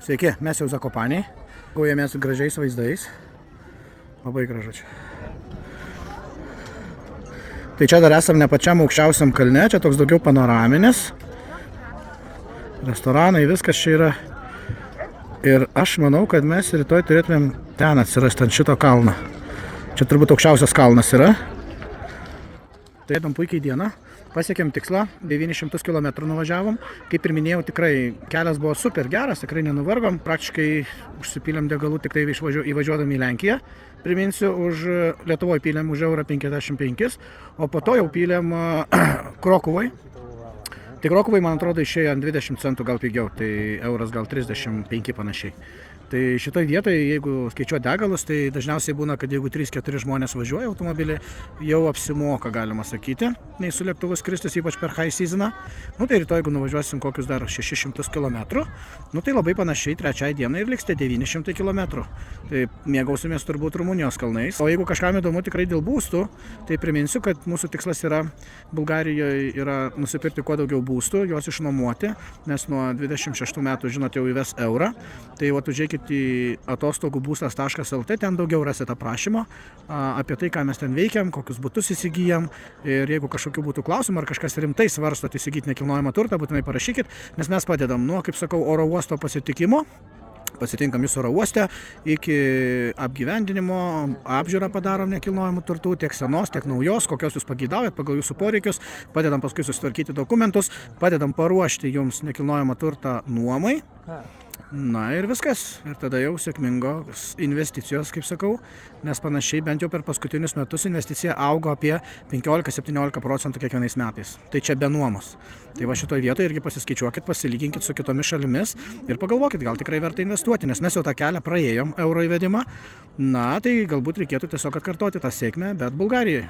Sveiki, mes jau Zakopaniai. Gaujamės gražiais vaizdais. Labai gražu čia. Tai čia dar esam ne pačiam aukščiausiam kalne, čia toks daugiau panoraminis. Restoranai, viskas čia yra. Ir aš manau, kad mes rytoj turėtumėm ten atsirasti ant šito kalno. Čia turbūt aukščiausias kalnas yra. Taiėdom puikiai dieną. Pasiekėm tikslą, 900 km nuvažiavom. Kaip ir minėjau, tikrai kelias buvo super geras, tikrai nenuvargom. Praktiškai užsipylėm degalų tik tai įvažiuodami į Lenkiją. Priminsiu, Lietuvoje pylėm už eurą 55, o po to jau pylėm Krokuvai. Tai Krokuvai, man atrodo, išėjo ant 20 centų gal pigiau, tai euras gal 35 panašiai. Tai šitoj vietoje, jeigu skaičiuoti degalus, tai dažniausiai būna, kad jeigu 3-4 žmonės važiuoja automobilį, jau apsimoka, galima sakyti, nei su lėktuvu skristis, ypač per high seasoną. Tai rytoj, jeigu nuvažiuosim kokius dar 600 km, tai labai panašiai trečiai dienai ir liksite 900 km. Tai mėgausimės turbūt Rumunijos kalnais. O jeigu kažkam įdomu tikrai dėl būstų, tai priminsiu, kad mūsų tikslas yra Bulgarijoje yra nusipirkti kuo daugiau būstų, juos išnuomoti, nes nuo 26 metų, žinote, jau įves eurą. Tai užžiūrėkit į atostogubūstas.lt, ten daugiau rasite aprašymo apie tai, ką mes ten veikiam, kokius butus įsigijam. Ir jeigu kažkokių būtų klausimų ar kažkas rimtai svarstot įsigyti nekilnojamą turtą, būtinai parašykit, nes mes padedam nuo, kaip sakau, oro uosto pasitikimo. Pasitinkam jūs oro uoste, iki apgyvendinimo, apžiūrą padarom nekilnojamų turtų, tiek senos, tiek naujos, kokios jūs pageidaujat pagal jūsų poreikius, padedam paskui susitvarkyti dokumentus, padedam paruošti jums nekilnojamą turtą nuomai. Na ir viskas. Ir tada jau sėkmingos investicijos, kaip sakau, nes panašiai bent jau per paskutinius metus investicija augo apie 15-17% kiekvienais metais. Tai čia be nuomos. Tai va šitoje vietoje irgi pasiskaičiuokit, pasilyginkit su kitomis šalimis ir pagalvokit, gal tikrai verta investuoti, nes mes jau tą kelią praėjom, euro įvedimą. Na, tai galbūt reikėtų tiesiog atkartoti tą sėkmę, bet Bulgarijoje.